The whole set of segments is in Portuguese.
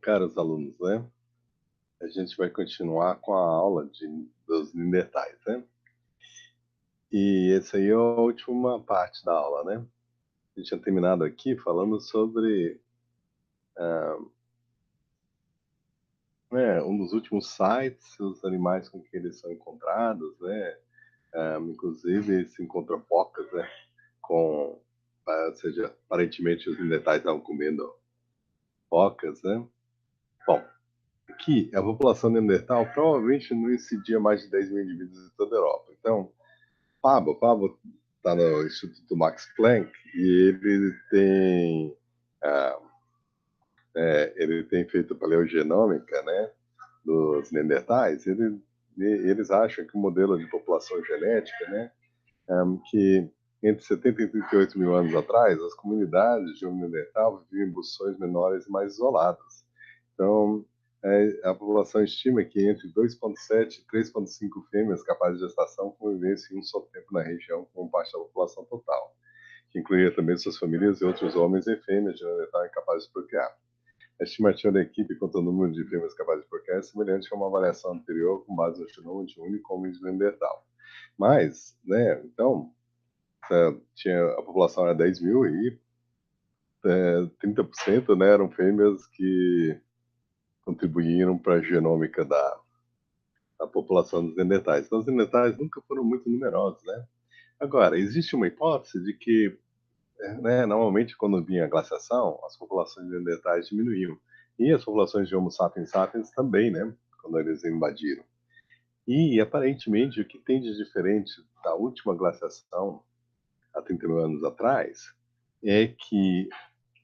Caros alunos, né? A gente vai continuar com a aula dos Neandertais, né? E essa aí é a última parte da aula, né? A gente tinha terminado aqui falando sobre um dos últimos sites, os animais com que eles são encontrados, né? Inclusive se encontrou focas, né? Com, ou seja, aparentemente os Neandertais estavam comendo focas, né? Bom, aqui a população neandertal provavelmente não excedia mais de 10 mil indivíduos em toda a Europa. Então, Pablo está no Instituto Max Planck e ah, ele tem feito paleogenômica, né, dos neandertais. Eles acham que o modelo de população genética, né, que entre 70 e 38 mil anos atrás, as comunidades de um neandertal viviam em posições menores e mais isoladas. Então, a população estima que entre 2,7 e 3,5 fêmeas capazes de gestação convivessem em um só tempo na região como parte da população total, que incluía também suas famílias e outros homens e fêmeas de Neandertal incapazes de procriar. A estimativa da equipe quanto ao número de fêmeas capazes de procriar é semelhante a uma avaliação anterior com base no genoma de um único homem de Neandertal. Mas, né, então, a população era 10 mil e 30%, né, eram fêmeas que contribuíram para a genômica da população dos neandertais. Então, os neandertais nunca foram muito numerosos, né? Agora, existe uma hipótese de que, né, normalmente, quando vinha a glaciação, as populações de neandertais diminuíam. E as populações de Homo sapiens sapiens também, né? Quando eles invadiram. E, aparentemente, o que tem de diferente da última glaciação, há 30 mil anos atrás, é que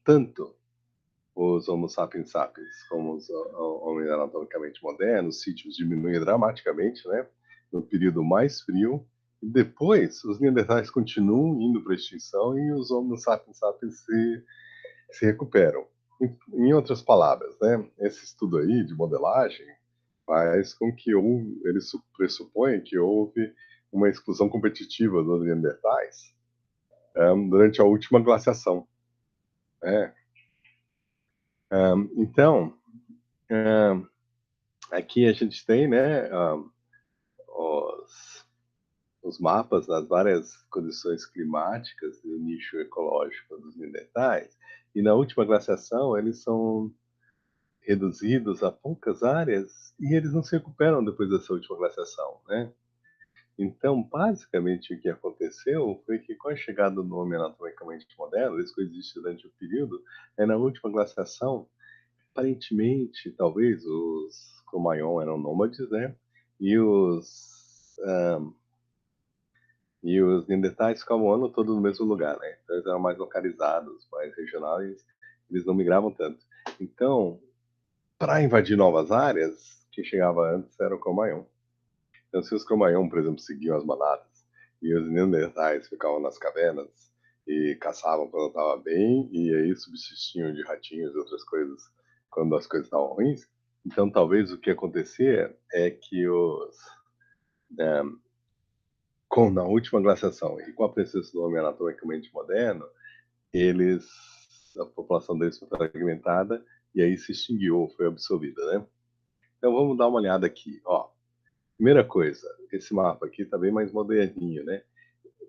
tanto os Homo sapiens sapiens, como os homens anatomicamente modernos, sítios diminuem dramaticamente, né, no período mais frio, e depois os neandertais continuam indo para a extinção e os Homo sapiens sapiens se recuperam. Em outras palavras, né, esse estudo aí de modelagem faz com que ele pressupõe que houve uma exclusão competitiva dos neandertais durante a última glaciação. Né? Então, aqui a gente tem, né, os, os mapas das várias condições climáticas do nicho ecológico dos neandertais, e na última glaciação eles são reduzidos a poucas áreas e eles não se recuperam depois dessa última glaciação, né? Então, basicamente, o que aconteceu foi que, com a chegada do homem anatomicamente moderno, eles coexistem durante o período, na última glaciação, aparentemente, talvez os Cro-Magnon eram nômades, né? E os Neandertais ficavam o ano todo no mesmo lugar, né? Então eles eram mais localizados, mais regionais, eles não migravam tanto. Então, para invadir novas áreas, quem chegava antes era o Cro-Magnon. Então, se os Cro-Magnon, por exemplo, seguiam as manadas e os Neandertais ficavam nas cavernas e caçavam quando estava bem e aí subsistiam de ratinhos e outras coisas quando as coisas estavam ruins, então talvez o que acontecia é que é, na última glaciação e com a presença do homem anatomicamente moderno, eles, a população deles foi fragmentada e aí se extinguiu, foi absorvida, né? Então vamos dar uma olhada aqui, ó. Primeira coisa, esse mapa aqui está bem mais moderninho, né?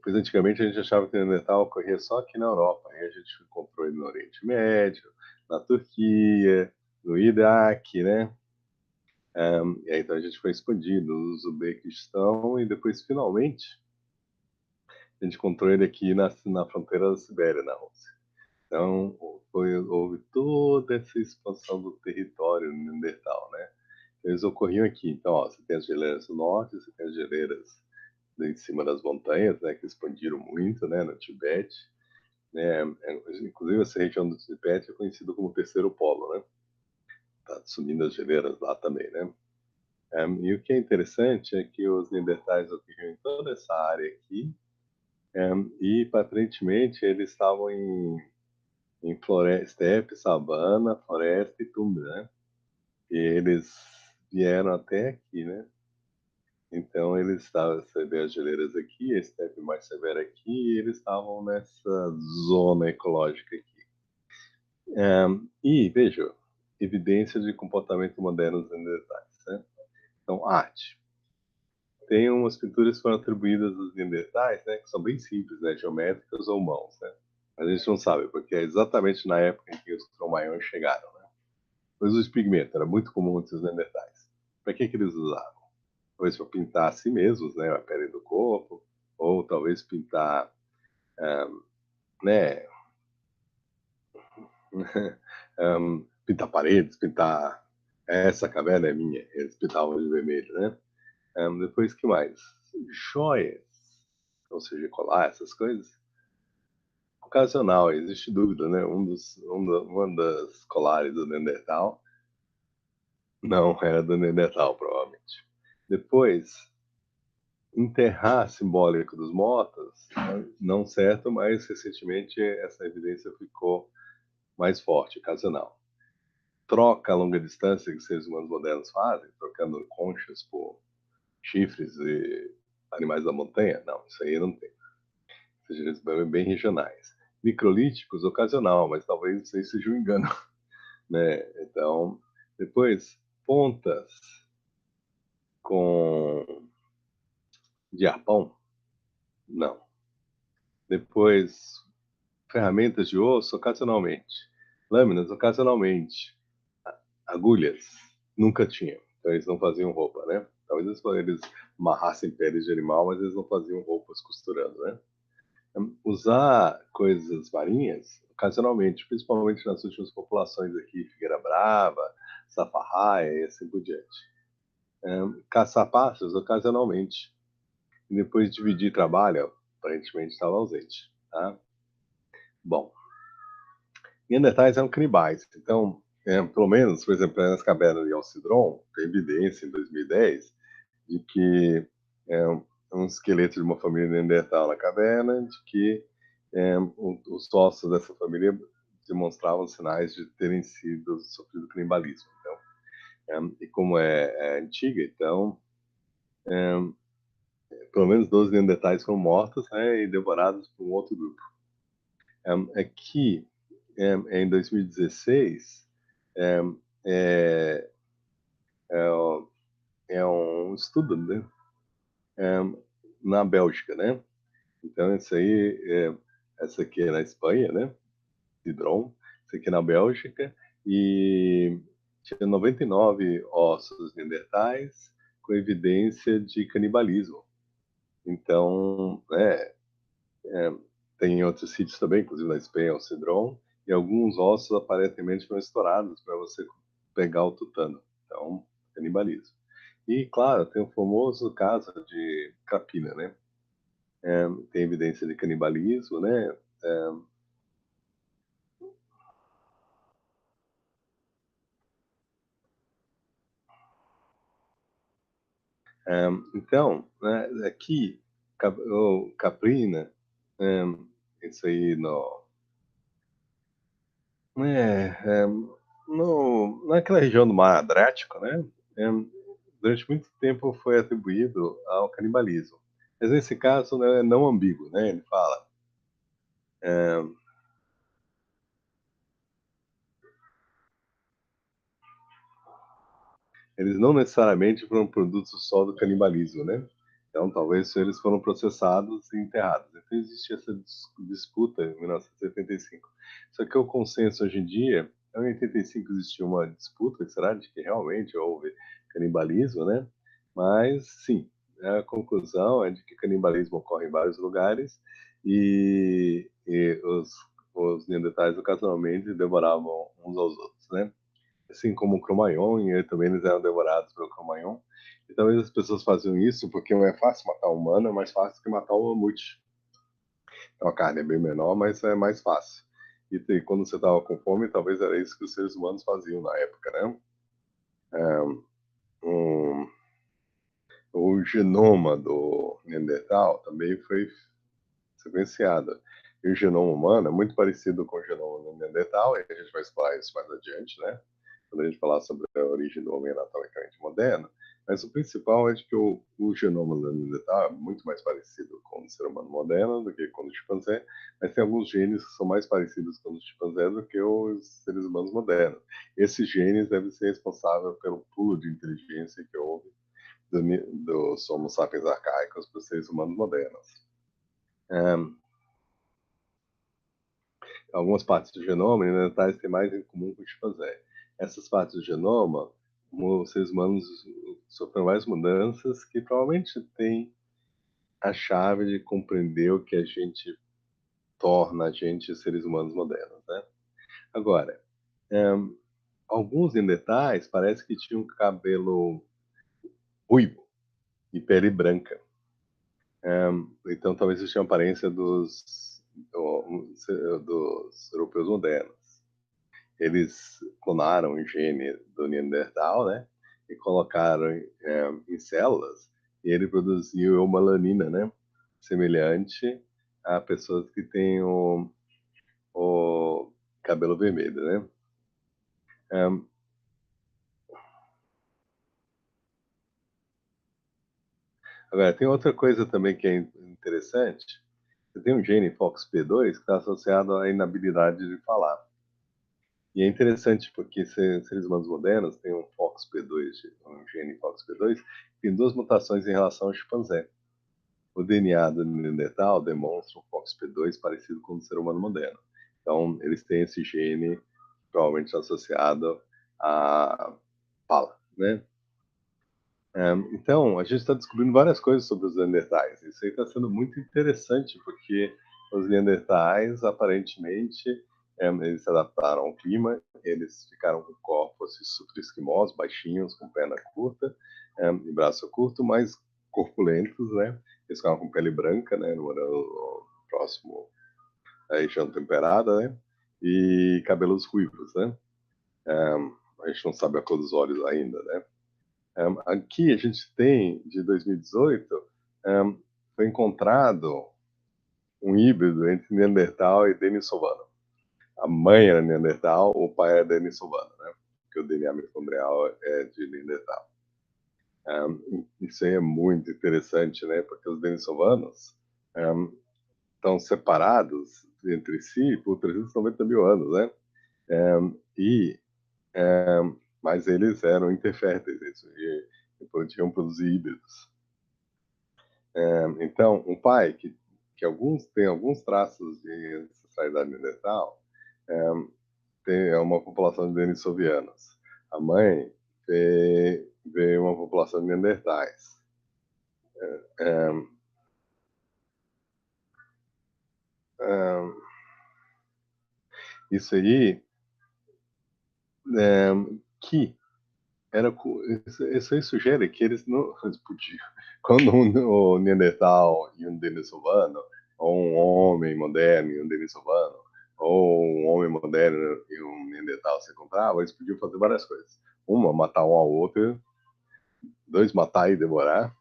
Pois antigamente a gente achava que o Neandertal ocorria só aqui na Europa, aí a gente encontrou ele no Oriente Médio, na Turquia, no Iraque, né? E aí então a gente foi expandindo no Uzbequistão e depois finalmente a gente encontrou ele aqui na fronteira da Sibéria, na Rússia. Então houve toda essa expansão do território neandertal, né? Eles ocorriam aqui. Então, ó, você tem as geleiras do norte, você tem as geleiras em cima das montanhas, né, que expandiram muito, né, no Tibete. Né, inclusive essa região do Tibete é conhecida como o terceiro polo, né? Tá sumindo as geleiras lá também, né? E o que é interessante é que os neandertais ocorriam em toda essa área aqui, e aparentemente eles estavam em floresta, estepe, savana, floresta e tundra, né? E eles vieram até aqui, né? Então eles estavam, você vê as geleiras aqui, a estepe mais severa aqui, e eles estavam nessa zona ecológica aqui. E veja, evidência de comportamento moderno dos neandertais, né? Então, arte. Tem umas pinturas que foram atribuídas aos neandertais, né, que são bem simples, né, geométricas ou mãos, né? Mas a gente não sabe, porque é exatamente na época em que os Cro-Magnons chegaram, né? Mas os pigmentos era muito comum entre os neandertais. Para que eles usavam? Talvez para pintar a si mesmos, né, a pele do corpo, ou talvez pintar, né, pintar paredes, pintar essa caverna é minha, eles pintavam de vermelho, né? Depois que mais? Joias, ou seja, colar essas coisas. Ocasional, existe dúvida, né? Uma das colares do Neandertal não era do Neandertal, provavelmente. Depois, enterrar simbólico dos mortos, não certo, mas recentemente essa evidência ficou mais forte, ocasional. Troca a longa distância que seres humanos modernos fazem, trocando conchas por chifres e animais da montanha, não, isso aí não tem. Ou seja, eles são bem regionais. Microlíticos, ocasional, mas talvez isso aí seja um engano, né? Então, depois, pontas com de arpão, não. Depois, ferramentas de osso, ocasionalmente. Lâminas, ocasionalmente. Agulhas, nunca tinham. Então eles não faziam roupa, né? Talvez eles amarrassem peles de animal, mas eles não faziam roupas costurando, né? Usar coisas marinhas, ocasionalmente, principalmente nas últimas populações aqui, Figueira Brava, Safarraia e assim por diante. Caçar pássaros, ocasionalmente. E depois dividir trabalho, aparentemente estava ausente. Tá? Bom, Neandertais eram canibais. Então, pelo menos, por exemplo, nas cavernas de Alcidron, tem evidência em 2010 de que um esqueleto de uma família Neandertal na caverna, de que os ossos dessa família demonstravam sinais de terem sido sofrido canibalismo. Então, e como é antiga, então, pelo menos 12 Neandertais foram mortos, né, e devorados por um outro grupo. Aqui, em 2016, é, é, é um estudo, né, na Bélgica, né? Então, isso aí, essa aqui é na Espanha, né? Cidron, isso aqui é na Bélgica, e tinha 99 ossos neandertais com evidência de canibalismo. Então, tem em outros sítios também, inclusive na Espanha, o Cidron, e alguns ossos aparentemente foram estourados para você pegar o tutano. Então, canibalismo. E, claro, tem o famoso caso de Capina, né? Tem evidência de canibalismo, né? Então, né, aqui, o Caprina, isso aí é, naquela região do Mar Adriático, né? Durante muito tempo foi atribuído ao canibalismo. Mas nesse caso, né, é não ambíguo, né? Ele fala, eles não necessariamente foram produtos só do canibalismo, né? Então, talvez eles foram processados e enterrados. Então, existe essa disputa em 1985. Só que o consenso hoje em dia, em 85 existiu uma disputa, será de que realmente houve canibalismo, né? Mas, sim, a conclusão é de que canibalismo ocorre em vários lugares e os neandertais ocasionalmente devoravam uns aos outros, né? Assim como o Cro-Magnon, e também eles eram devorados pelo Cro-Magnon. E talvez as pessoas faziam isso porque não é fácil matar um humano, é mais fácil que matar um mamute. Então a carne é bem menor, mas é mais fácil. E quando você estava com fome, talvez era isso que os seres humanos faziam na época, né? Um, o genoma do Neandertal também foi sequenciado. E o genoma humano é muito parecido com o genoma do Neandertal, e a gente vai explorar isso mais adiante, né? quando a gente falar sobre a origem do homem anatomicamente moderno, mas o principal é de que o genoma do Neandertal é muito mais parecido com o ser humano moderno do que com o chimpanzé, mas tem alguns genes que são mais parecidos com os chimpanzés do que os seres humanos modernos. Esses genes devem ser responsáveis pelo pulo de inteligência que houve dos Homo sapiens arcaicos para os seres humanos modernos. Um, Algumas partes do genoma neandertais têm mais em comum com o chimpanzé. Essas partes do genoma, os seres humanos sofreram várias mudanças que provavelmente têm a chave de compreender o que a gente torna a gente seres humanos modernos, né? Agora, um, alguns neandertais parece que tinham cabelo ruivo e pele branca. Então talvez isso tinha aparência dos europeus modernos. Eles clonaram o gene do Neandertal, né? E colocaram em células e ele produziu eumelanina, né? Semelhante a pessoas que têm o cabelo vermelho, né? Um, Agora, tem outra coisa também que é interessante. Você tem um gene FOXP2 que está associado à inabilidade de falar. E é interessante porque seres humanos modernos têm um FOXP2, um gene FOXP2, que tem duas mutações em relação ao chimpanzé. O DNA do Neandertal demonstra um FOXP2 parecido com o do ser humano moderno. Então, eles têm esse gene provavelmente associado à fala, né? Então, a gente está descobrindo várias coisas sobre os Neandertais. Isso aí está sendo muito interessante, porque os Neandertais, aparentemente, eles se adaptaram ao clima, eles ficaram com corpos super esquimosos, baixinhos, com perna curta e braço curto, mas corpulentos, né? Eles ficavam com pele branca, né? No próximo à região temperada, né? E cabelos ruivos, né? A gente não sabe a cor dos olhos ainda, né? Aqui a gente tem, de 2018, foi encontrado um híbrido entre Neandertal e Denisovano. A mãe era Neandertal, o pai era Denisovano, né? Porque o DNA mitocondrial é de Neandertal. Isso aí é muito interessante, né? Porque os Denisovanos estão separados entre si por 390 mil anos, né? E mas eles eram interférteis e podiam produzir híbridos. Então, um pai que tem alguns traços de ancestralidade neandertal é uma população de denisovanos. A mãe vê uma população de neandertais. Um, um, Isso aí que era isso aí sugere que eles podiam quando o Neandertal e um denisovano ou um homem moderno e um denisovano ou um homem moderno e um Neandertal se encontravam, eles podiam fazer várias coisas. Uma, matar um ao outro. Dois, matar e devorar.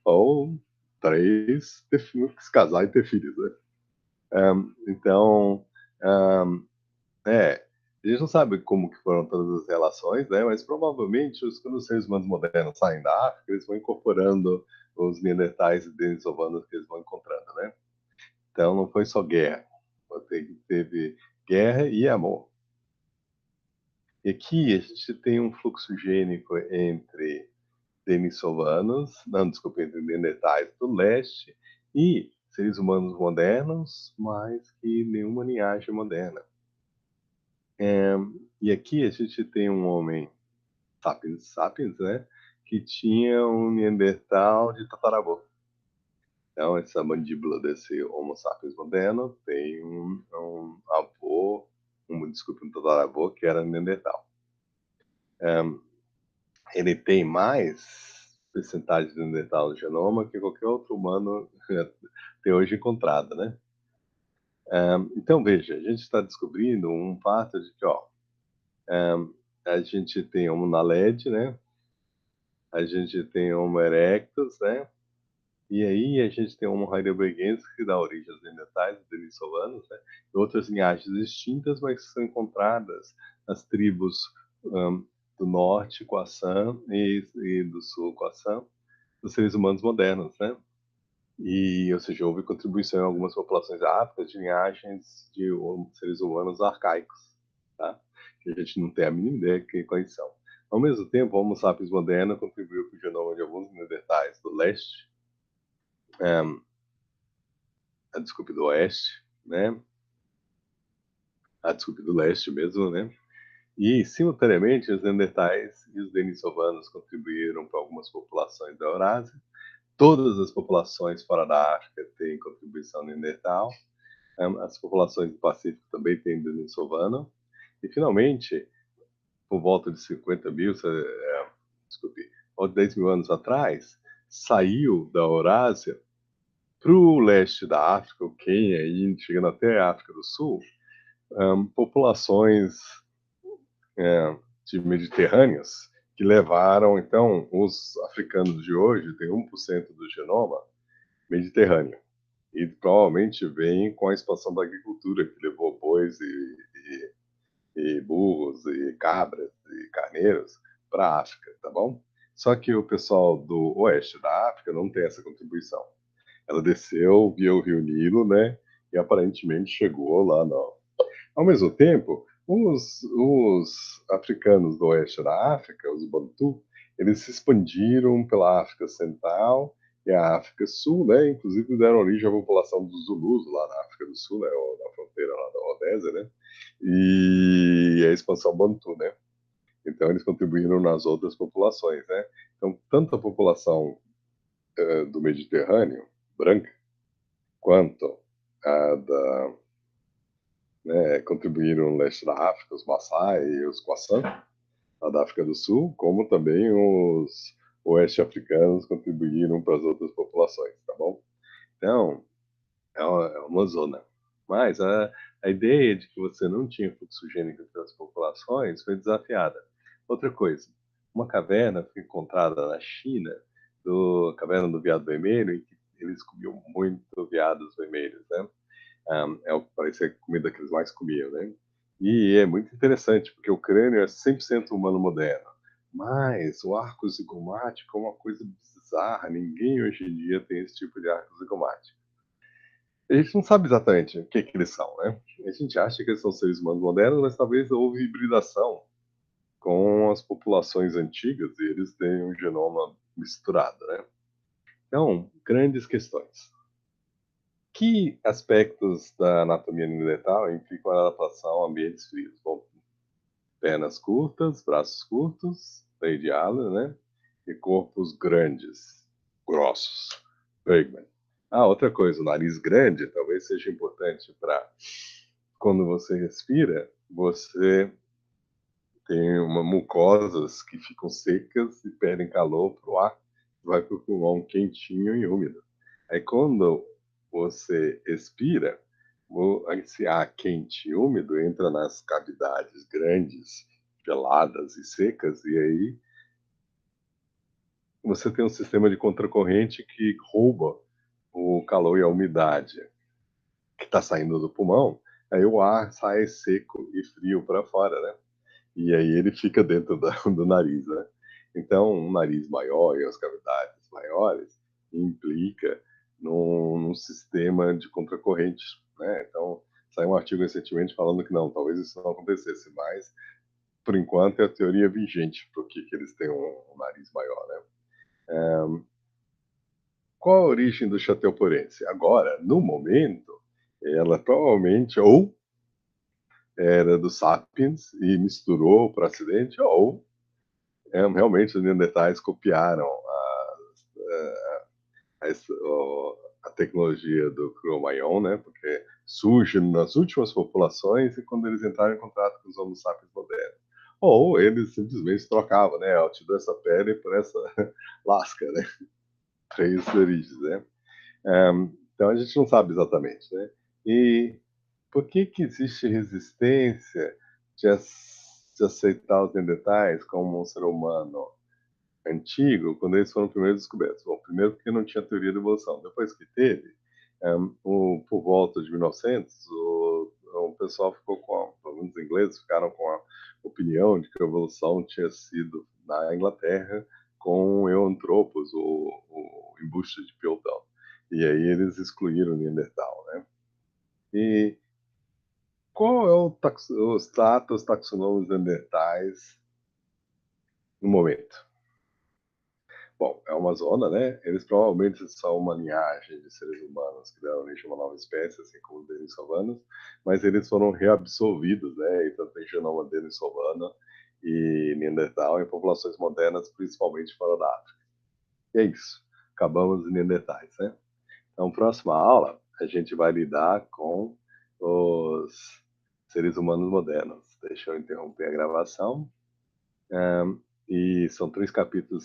Ou três, se casar e ter filhos, né? Então, um, a gente não sabe como que foram todas as relações, né? Mas provavelmente, quando os seres humanos modernos saem da África, eles vão incorporando os neandertais e denisovanos que eles vão encontrando, né? Então, não foi só guerra. Teve guerra e amor. E aqui a gente tem um fluxo gênico entre denisovanos, não, desculpa, entre neandertais do leste e seres humanos modernos, mas que nenhuma linhagem moderna. E aqui a gente tem um homem sapiens sapiens, né, que tinha um neandertal de tataravô. Então, essa mandíbula desse Homo sapiens moderno tem um avô, desculpe, um tataravô que era neandertal. Ele tem mais percentagem de neandertal no genoma que qualquer outro humano até hoje encontrado, né? Então, veja, a gente está descobrindo um fato de que, ó, a gente tem Homo naledi, né? A gente tem Homo erectus, né? E aí a gente tem Homo heidelbergensis, que dá origem aos neandertais, denisovanos, né? E outras linhagens extintas, mas que são encontradas nas tribos do norte com a Sam e do sul com a Sam, dos seres humanos modernos, né? E, ou seja, houve contribuição em algumas populações da África de linhagens de seres humanos arcaicos, tá? Que a gente não tem a mínima ideia de quais são. Ao mesmo tempo, o Homo sapiens moderno contribuiu para o genoma de alguns neandertais do leste, desculpe, do oeste, né? Desculpe, do leste mesmo, né? E, simultaneamente, os neandertais e os denisovanos contribuíram para algumas populações da Eurásia. Todas as populações fora da África têm contribuição neandertal. As populações do Pacífico também têm denisovano. E, finalmente, por volta de 50 mil, desculpe, ou 10 mil anos atrás, saiu da Eurásia para o leste da África, o Quênia, e chegando até a África do Sul, populações de mediterrâneas que levaram, então, os africanos de hoje têm 1% do genoma mediterrâneo. E provavelmente vem com a expansão da agricultura, que levou bois e burros e cabras e carneiros para a África, tá bom? Só que o pessoal do oeste da África não tem essa contribuição. Ela desceu via o Rio Nilo, né? E aparentemente chegou lá no... Ao mesmo tempo, os africanos do oeste da África, os Bantu, eles se expandiram pela África Central e a África Sul, né? Inclusive deram origem à população dos Zulus lá na África do Sul, né? Na fronteira lá da Rodésia, né? E a expansão Bantu, né? Então eles contribuíram nas outras populações, né? Então tanto a população do Mediterrâneo branca quanto a da contribuíram no leste da África, os Maasai e os Khoisan, lá da África do Sul, como também os oeste-africanos contribuíram para as outras populações, tá bom? Então, é uma zona. Mas a ideia de que você não tinha fluxo gênico entre as populações foi desafiada. Outra coisa, uma caverna foi encontrada na China, caverna do veado vermelho, em que eles comiam muito veados vermelhos, né? Parecia a comida que eles mais comiam, né? E é muito interessante, porque o crânio é 100% humano moderno. Mas o arco zigomático é uma coisa bizarra. Ninguém hoje em dia tem esse tipo de arco zigomático. A gente não sabe exatamente o que eles são, né? A gente acha que eles são seres humanos modernos, mas talvez houve hibridação com as populações antigas e eles têm um genoma misturado, né? Então, grandes questões. Que aspectos da anatomia neandertal implicam a adaptação a ambientes frios? Bom, pernas curtas, braços curtos, lei de Allen, né? E corpos grandes, grossos. Bergman. Outra coisa, o nariz grande talvez seja importante para quando você respira, você tem mucosas que ficam secas e perdem calor para o ar, vai para o pulmão quentinho e úmido. Aí quando você expira, esse ar quente e úmido entra nas cavidades grandes, geladas e secas, e aí você tem um sistema de contracorrente que rouba o calor e a umidade que está saindo do pulmão, aí o ar sai seco e frio para fora, né? E aí ele fica dentro do nariz, né? Então, um nariz maior e as cavidades maiores implica num sistema de contracorrente, né? Então, saiu um artigo recentemente falando que não, talvez isso não acontecesse, mas por enquanto é a teoria vigente por que eles têm um nariz maior, né? Qual a origem do chatelporense? Agora, no momento, ela provavelmente ou era do Sapiens e misturou para acidente, ou realmente os neandertais copiaram a tecnologia do Cro-Magnon, né? Porque surge nas últimas populações e quando eles entraram em contato com os Homo sapiens modernos. Ou eles simplesmente trocavam, né? Eu te dou essa pele por essa lasca, né? Três origens, né? Então a gente não sabe exatamente, né? E por que existe resistência de aceitar os neandertais como um ser humano antigo quando eles foram primeiro descobertos? Bom, primeiro porque não tinha teoria da evolução. Depois que teve, por volta de 1900, o pessoal ficou pelo menos os ingleses ficaram com a opinião de que a evolução tinha sido na Inglaterra com o Euanthropus, o embuste de Piltdown. E aí eles excluíram o Neandertal, né? E qual é o status taxonômicos neandertais no momento? Bom, é uma zona, né? Eles provavelmente são uma linhagem de seres humanos que deram origem a uma nova espécie, assim como os denisovanos, mas eles foram reabsorvidos, né? Então tem genoma denisovano e neandertal em populações modernas, principalmente fora da África. E é isso. Acabamos os neandertais, né? Então, próxima aula, a gente vai lidar com os seres humanos modernos. Deixa eu interromper a gravação. E são 3 capítulos